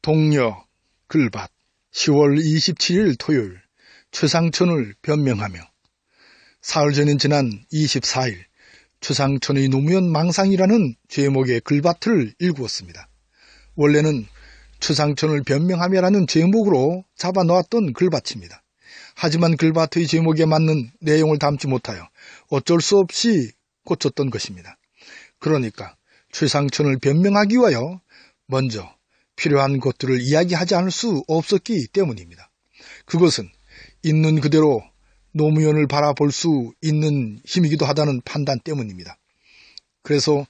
동력, 글밭, 10월 27일 토요일, 최상천을 변명하며. 사흘 전인 지난 24일, 최상천의 노무현 망상이라는 제목의 글밭을 읽었습니다. 원래는 최상천을 변명하며라는 제목으로 잡아놓았던 글밭입니다. 하지만 글밭의 제목에 맞는 내용을 담지 못하여 어쩔 수 없이 고쳤던 것입니다. 그러니까 최상천을 변명하기 위하여 먼저 필요한 것들을 이야기하지 않을 수 없었기 때문입니다. 그것은 있는 그대로 노무현을 바라볼 수 있는 힘이기도 하다는 판단 때문입니다. 그래서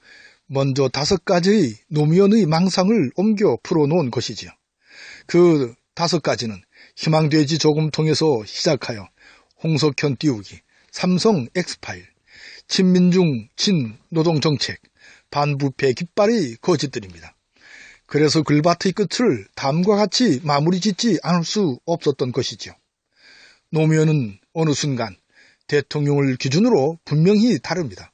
먼저 5가지의 노무현의 망상을 옮겨 풀어놓은 것이지요. 그 5가지는 희망돼지 조금 통해서 시작하여 홍석현 띄우기, 삼성 엑스파일, 친민중 친노동정책, 반부패 깃발의 거짓들입니다. 그래서 글밭의 끝을 다음과 같이 마무리 짓지 않을 수 없었던 것이죠. 노무현은 어느 순간 대통령을 기준으로 분명히 다릅니다.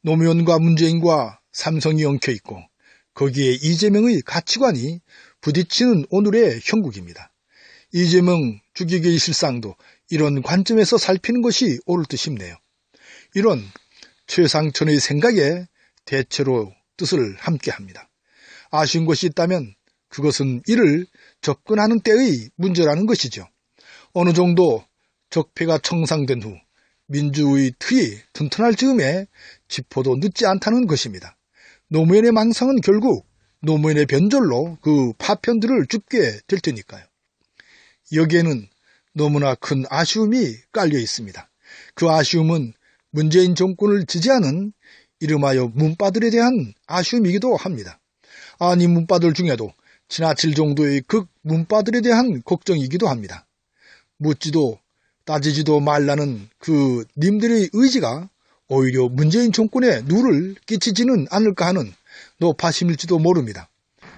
노무현과 문재인과 삼성이 엉켜있고 거기에 이재명의 가치관이 부딪히는 오늘의 형국입니다. 이재명 죽이기의 실상도 이런 관점에서 살피는 것이 옳을 듯 싶네요. 이런 최상천의 생각에 대체로 뜻을 함께합니다. 아쉬운 것이 있다면 그것은 이를 접근하는 때의 문제라는 것이죠. 어느 정도 적폐가 청산된 후 민주의 틀이 튼튼할 즈음에 짚어도 늦지 않다는 것입니다. 노무현의 망상은 결국 노무현의 변절로 그 파편들을 줍게 될 테니까요. 여기에는 너무나 큰 아쉬움이 깔려 있습니다. 그 아쉬움은 문재인 정권을 지지하는 이름하여 문바들에 대한 아쉬움이기도 합니다. 아니 문바들 중에도 지나칠 정도의 극 문바들에 대한 걱정이기도 합니다. 묻지도 따지지도 말라는 그 님들의 의지가 오히려 문재인 정권에 누를 끼치지는 않을까 하는 노파심일지도 모릅니다.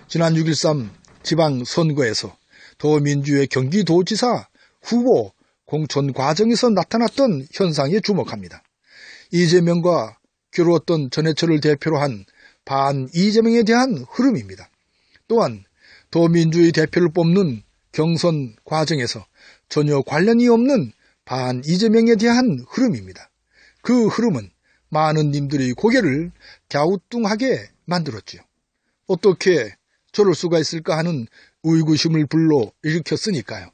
지난 6.13 지방선거에서 더민주의 경기도지사 후보 공천 과정에서 나타났던 현상에 주목합니다. 이재명과 겨루었던 전해철을 대표로 한 반 이재명에 대한 흐름입니다. 또한 더민주의 대표를 뽑는 경선 과정에서 전혀 관련이 없는 반 이재명에 대한 흐름입니다. 그 흐름은 많은 님들의 고개를 갸우뚱하게 만들었지요. 어떻게 저럴 수가 있을까 하는 의구심을 불러 일으켰으니까요.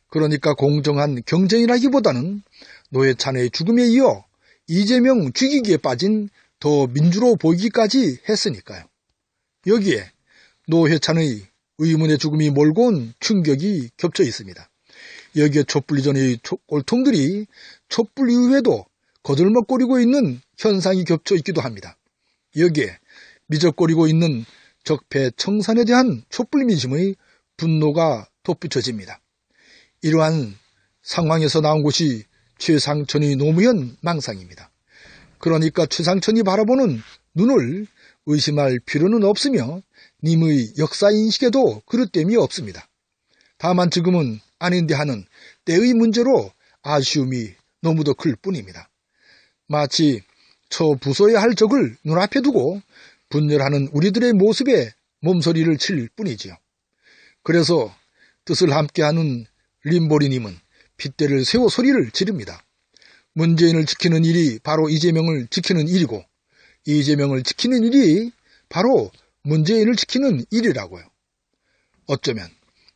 그러니까 공정한 경쟁이라기보다는 노회찬의 죽음에 이어 이재명 죽이기에 빠진 더 민주로 보이기까지 했으니까요. 여기에 노회찬의 의문의 죽음이 몰고 온 충격이 겹쳐 있습니다. 여기에 촛불 이전의 꼴통들이 촛불 이후에도 거들먹거리고 있는 현상이 겹쳐 있기도 합니다. 여기에 미적거리고 있는 적폐 청산에 대한 촛불 민심의 분노가 덧붙여집니다. 이러한 상황에서 나온 것이 최상천의 노무현 망상입니다. 그러니까 최상천이 바라보는 눈을 의심할 필요는 없으며 님의 역사인식에도 그릇됨이 없습니다. 다만 지금은 아닌데 하는 때의 문제로 아쉬움이 너무도 클 뿐입니다. 마치 처부숴야 할 적을 눈앞에 두고 분열하는 우리들의 모습에 몸서리를 칠 뿐이지요. 그래서 뜻을 함께하는 림보리님은 핏대를 세워 소리를 지릅니다. 문재인을 지키는 일이 바로 이재명을 지키는 일이고 이재명을 지키는 일이 바로 문재인을 지키는 일이라고요. 어쩌면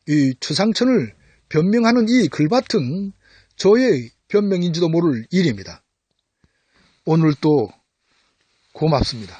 이 최상천을 변명하는 이 글밭은 저의 변명인지도 모를 일입니다. 오늘도 고맙습니다.